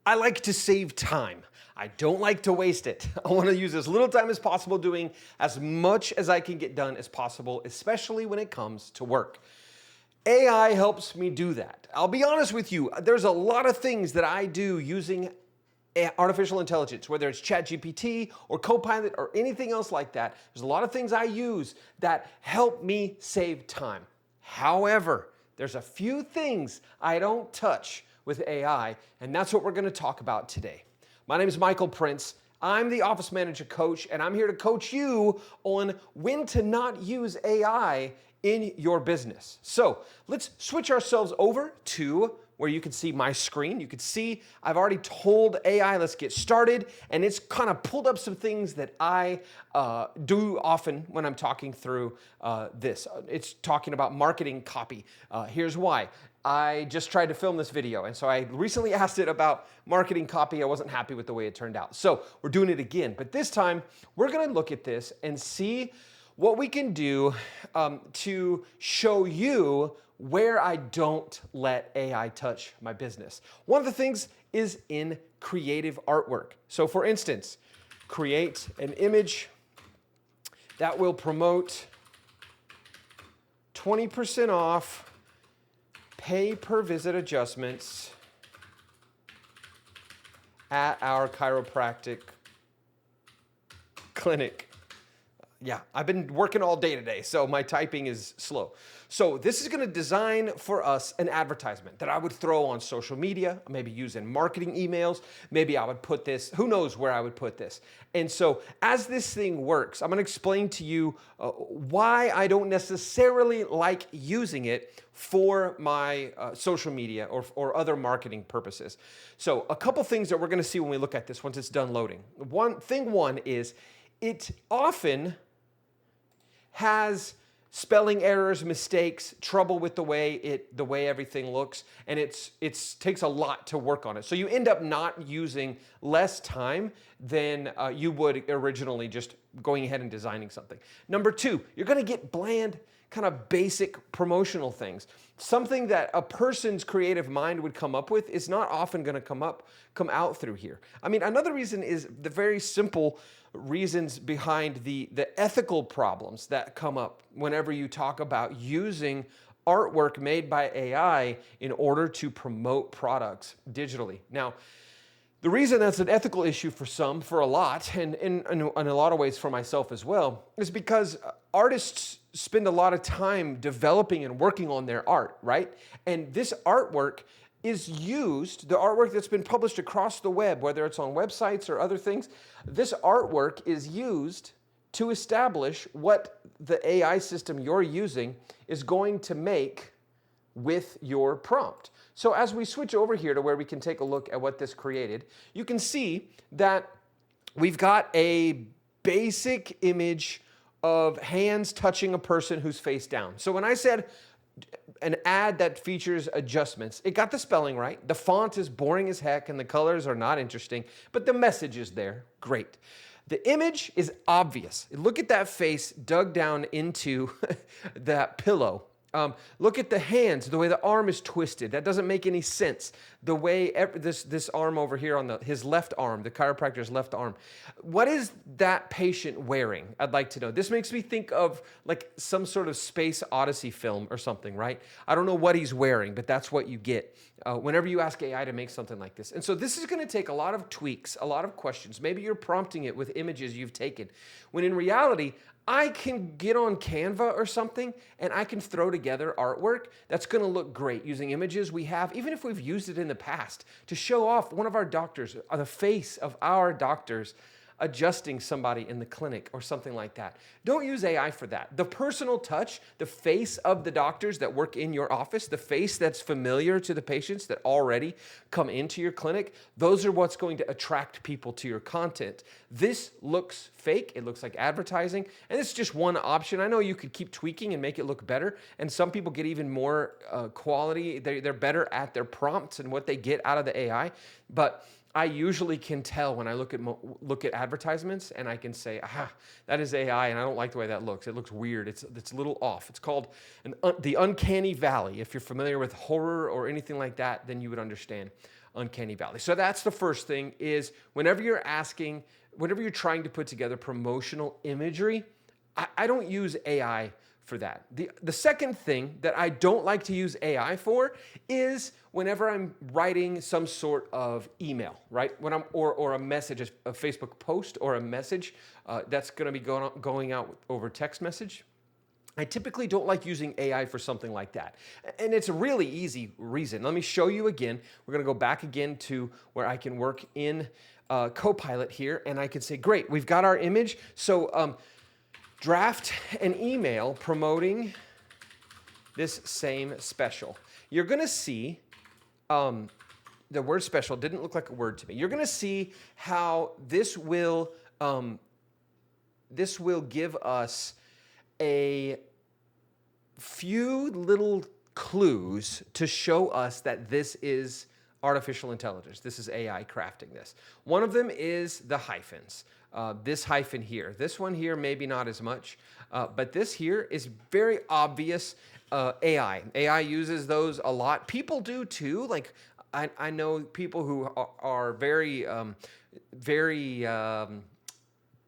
I like to save time. I don't like to waste it. I want to use as little time as possible doing as much as I can get done as possible, especially when it comes to work. AI helps me do that. I'll be honest with you, there's a lot of things that I do using artificial intelligence, whether it's ChatGPT or Copilot or anything else like that. There's a lot of things I use that help me save time. However, there's a few things I don't touch with AI, and that's what we're going to talk about today. My name is Michael Prince. I'm the Office Manager Coach, and I'm here to coach you on when to not use AI in your business. So let's switch ourselves over to where you can see my screen. You can see I've already told AI, let's get started, and it's kind of pulled up some things that I do often when I'm talking through this. It's talking about marketing copy. Here's why. I just tried to film this video, and so I recently asked it about marketing copy. I wasn't happy with the way it turned out. So we're doing it again, but this time we're gonna look at this and see what we can do to show you where I don't let AI touch my business. One of the things is in creative artwork. So for instance, create an image that will promote 20% off pay per visit adjustments at our chiropractic clinic. Yeah, I've been working all day today, so my typing is slow. So this is gonna design for us an advertisement that I would throw on social media, maybe use in marketing emails, maybe I would put this, who knows where I would put this. And so as this thing works, I'm gonna explain to you why I don't necessarily like using it for my social media or other marketing purposes. So a couple things that we're gonna see when we look at this once it's done loading. One is it often has spelling errors, mistakes, trouble with the way everything looks, and it takes a lot to work on it. So you end up not using less time than you would originally just going ahead and designing something. Number two, you're gonna get bland, kind of basic promotional things. Something that a person's creative mind would come up with is not often gonna come out through here. I mean, another reason is the very simple reasons behind the ethical problems that come up whenever you talk about using artwork made by AI in order to promote products digitally. Now, the reason that's an ethical issue for some, for a lot, and in a lot of ways for myself as well, is because artists spend a lot of time developing and working on their art, right? And this artwork is used, the artwork that's been published across the web, whether it's on websites or other things, this artwork is used to establish what the AI system you're using is going to make with your prompt. So as we switch over here to where we can take a look at what this created, you can see that we've got a basic image of hands touching a person who's face down. So when I said an ad that features adjustments, it got the spelling right. The font is boring as heck and the colors are not interesting, but the message is there. Great. The image is obvious. Look at that face dug down into that pillow. Look at the hands, the way the arm is twisted. That doesn't make any sense. The way this arm over here on his left arm, the chiropractor's left arm. What is that patient wearing? I'd like to know. This makes me think of like some sort of Space Odyssey film or something, right? I don't know what he's wearing, but that's what you get whenever you ask AI to make something like this. And so this is going to take a lot of tweaks, a lot of questions. Maybe you're prompting it with images you've taken, when in reality, I can get on Canva or something and I can throw together artwork that's gonna look great using images we have, even if we've used it in the past, to show off one of our doctors, the face of our doctors adjusting somebody in the clinic or something like that. Don't use AI for that. The personal touch, the face of the doctors that work in your office, the face that's familiar to the patients that already come into your clinic, those are what's going to attract people to your content. This looks fake. It looks like advertising, and it's just one option. I know you could keep tweaking and make it look better, and some people get even more quality. They're better at their prompts and what they get out of the AI, but I usually can tell when I look at advertisements and I can say, aha, that is AI and I don't like the way that looks. It looks weird. It's a little off. It's called the uncanny valley. If you're familiar with horror or anything like that, then you would understand. uncanny valley. So that's the first thing is whenever you're trying to put together promotional imagery, I don't use AI for that. The second thing that I don't like to use AI for is whenever I'm writing some sort of email, right? Or a message, a Facebook post or a message that's going to be going out over text message. I typically don't like using AI for something like that. And it's a really easy reason. Let me show you again. We're going to go back again to where I can work in Copilot here, and I can say, great, we've got our image. So draft an email promoting this same special. You're going to see the word special didn't look like a word to me. You're going to see how this will give us a few little clues to show us that this is artificial intelligence. This is AI crafting this. One of them is the hyphens. This hyphen here. This one here, maybe not as much, but this here is very obvious AI. AI uses those a lot. People do too. Like I know people who are very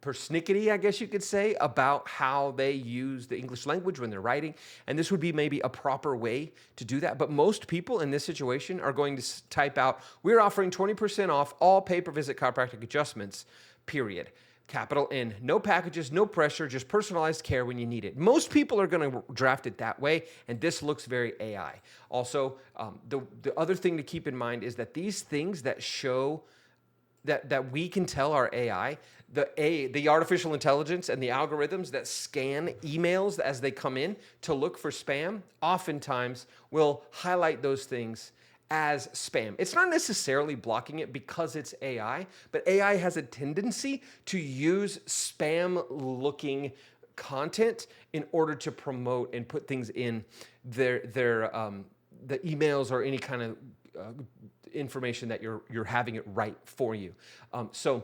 persnickety, I guess you could say, about how they use the English language when they're writing. And this would be maybe a proper way to do that. But most people in this situation are going to type out, we're offering 20% off all pay-per-visit chiropractic adjustments, period. Capital N, no packages, no pressure, just personalized care when you need it. Most people are going to draft it that way, and this looks very AI. Also, the other thing to keep in mind is that these things that show that we can tell our AI, the artificial intelligence and the algorithms that scan emails as they come in to look for spam, oftentimes will highlight those things as spam. It's not necessarily blocking it because it's AI, but AI has a tendency to use spam-looking content in order to promote and put things in the emails or any kind of information that you're having it right for you. So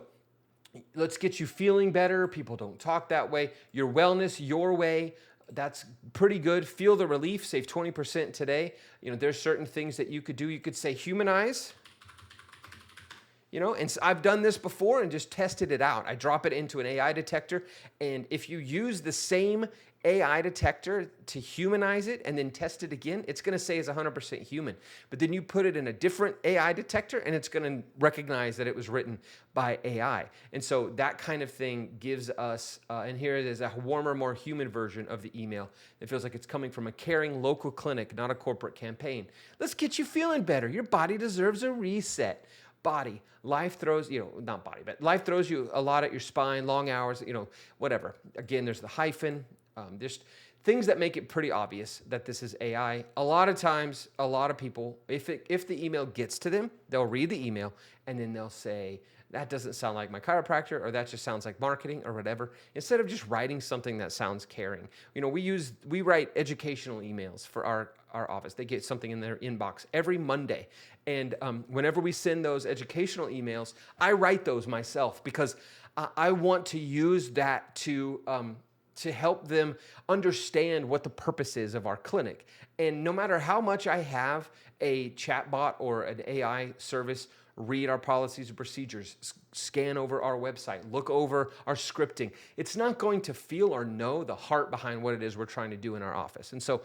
let's get you feeling better. People don't talk that way. Your wellness, your way. That's pretty good. Feel the relief. Save 20% today. There's certain things that you could do. You could say humanize. And I've done this before and just tested it out. I drop it into an AI detector, and if you use the same AI detector to humanize it and then test it again, it's going to say it's 100% human. But then you put it in a different AI detector, and it's going to recognize that it was written by AI. And so that kind of thing gives us, and here it is, a warmer, more human version of the email. It feels like it's coming from a caring local clinic, not a corporate campaign. Let's get you feeling better. Your body deserves a reset. Body, life throws, not body, but life throws you a lot at your spine, long hours, whatever. Again, there's the hyphen. There's things that make it pretty obvious that this is AI. A lot of times, a lot of people, if the email gets to them, they'll read the email and then they'll say, that doesn't sound like my chiropractor, or that just sounds like marketing or whatever, instead of just writing something that sounds caring. We write educational emails for our office. They get something in their inbox every Monday. And whenever we send those educational emails, I write those myself because I want to use that to help them understand what the purpose is of our clinic. And no matter how much I have a chatbot or an AI service read our policies and procedures, scan over our website, look over our scripting, it's not going to feel or know the heart behind what it is we're trying to do in our office. And so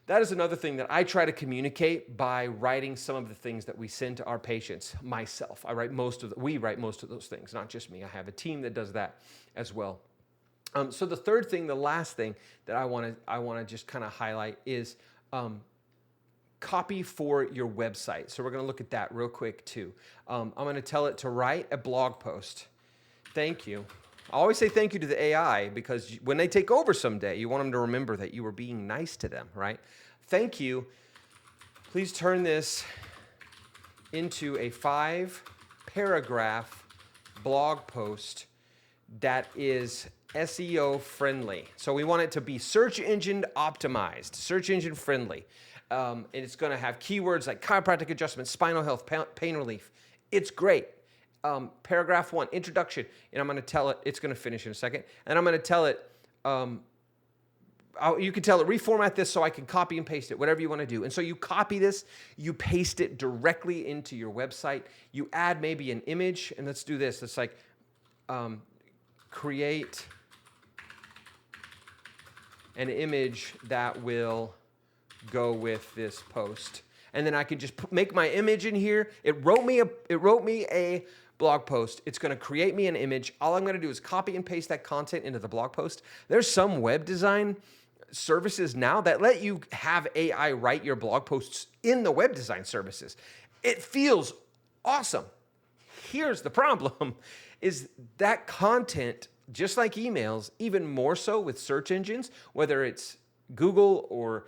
that is another thing that I try to communicate by writing some of the things that we send to our patients myself. We write most of those things, not just me. I have a team that does that as well. So the third thing, the last thing that I want to just kind of highlight is copy for your website. So we're going to look at that real quick too. I'm going to tell it to write a blog post. Thank you. I always say thank you to the AI because when they take over someday, you want them to remember that you were being nice to them, right? Thank you. Please turn this into a 5-paragraph blog post that is SEO friendly. So we want it to be search engine optimized, search engine friendly. And it's going to have keywords like chiropractic adjustment, spinal health, pain relief. It's great. Paragraph 1, introduction. And I'm going to tell it, it's going to finish in a second. And I'm going to tell it, you can tell it, reformat this so I can copy and paste it, whatever you want to do. And so you copy this, you paste it directly into your website. You add maybe an image, and let's do this. It's like create an image that will go with this post. And then I can just make my image in here. It wrote me a blog post. It's going to create me an image. All I'm going to do is copy and paste that content into the blog post. There's some web design services now that let you have AI write your blog posts in the web design services. It feels awesome. Here's the problem is that content, just like emails, even more so with search engines, whether it's Google or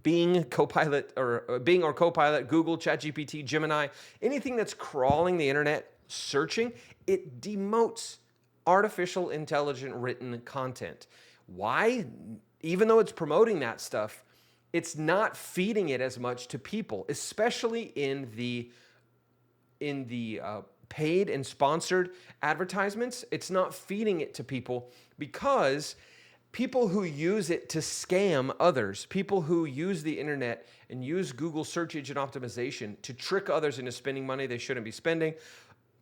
Bing Copilot or Bing or Copilot, Google, ChatGPT, Gemini, anything that's crawling the internet, searching, it demotes artificial intelligent written content. Why? Even though it's promoting that stuff, it's not feeding it as much to people, especially in the paid and sponsored advertisements. It's not feeding it to people because people who use it to scam others, people who use the internet and use Google search engine optimization to trick others into spending money they shouldn't be spending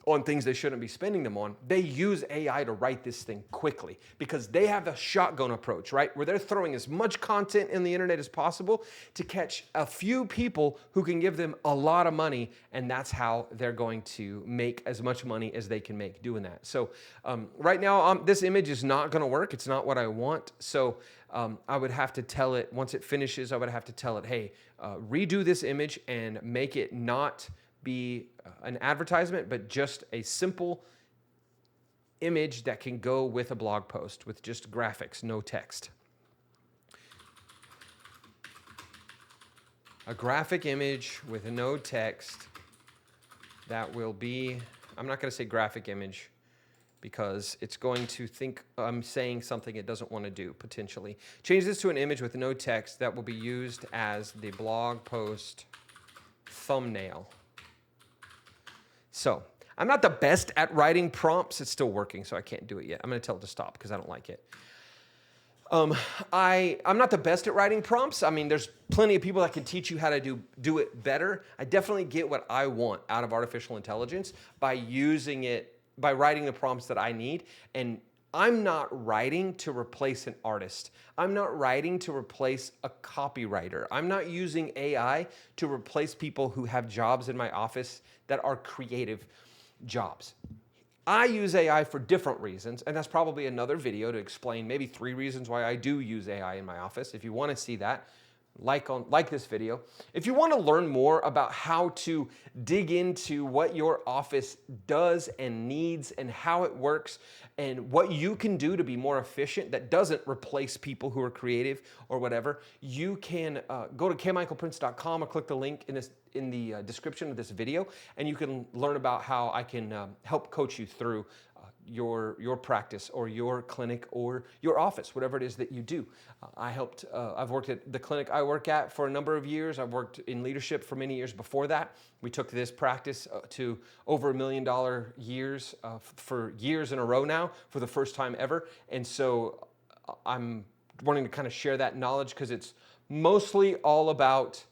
on things they shouldn't be spending them on, they use AI to write this thing quickly because they have the shotgun approach, right? Where they're throwing as much content in the internet as possible to catch a few people who can give them a lot of money, and that's how they're going to make as much money as they can make doing that. So right now, this image is not going to work. It's not what I want. So I would have to tell it, once it finishes, I would have to tell it, hey, redo this image and make it not be an advertisement, but just a simple image that can go with a blog post with just graphics, no text. A graphic image with no text that will be, I'm not going to say graphic image because it's going to think I'm saying something it doesn't want to do, potentially. Change this to an image with no text that will be used as the blog post thumbnail. So I'm not the best at writing prompts. It's still working, so I can't do it yet. I'm going to tell it to stop because I don't like it. I'm not the best at writing prompts. I mean, there's plenty of people that can teach you how to do it better. I definitely get what I want out of artificial intelligence by using it, by writing the prompts that I need. And I'm not writing to replace an artist. I'm not writing to replace a copywriter. I'm not using AI to replace people who have jobs in my office that are creative jobs. I use AI for different reasons, and that's probably another video to explain maybe 3 reasons why I do use AI in my office. If you want to see that, like this video. If you want to learn more about how to dig into what your office does and needs and how it works and what you can do to be more efficient that doesn't replace people who are creative or whatever, you can go to kmichaelprince.com or click the link in the description of this video, and you can learn about how I can help coach you through your practice or your clinic or your office, whatever it is that you do. I've worked at the clinic I work at for a number of years. I've worked in leadership for many years before that. We took this practice to over $1 million years for years in a row now for the first time ever. And so I'm wanting to kind of share that knowledge because it's mostly all about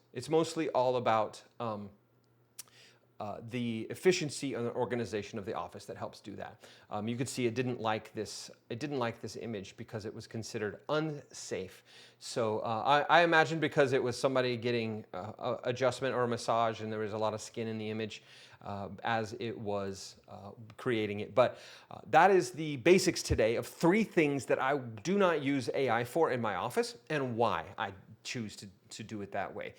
the efficiency and the organization of the office that helps do that. You could see it didn't like this image because it was considered unsafe. So I imagine because it was somebody getting adjustment or a massage and there was a lot of skin in the image as it was creating it. But that is the basics today of 3 things that I do not use AI for in my office and why I choose to do it that way.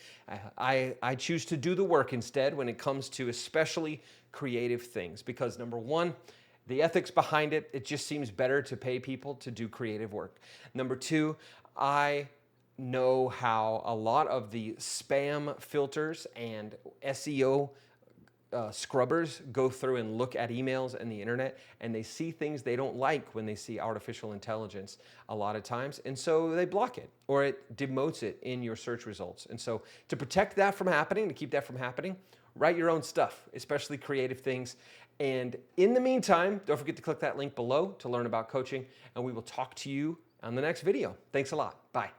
I choose to do the work instead when it comes to especially creative things because number 1, the ethics behind it, it just seems better to pay people to do creative work. Number 2, I know how a lot of the spam filters and SEO scrubbers go through and look at emails and the internet, and they see things they don't like when they see artificial intelligence a lot of times, and so they block it or it demotes it in your search results. And so to protect that from happening, to keep that from happening, write your own stuff, especially creative things. And in the meantime, don't forget to click that link below to learn about coaching, and we will talk to you on the next video. Thanks a lot. Bye.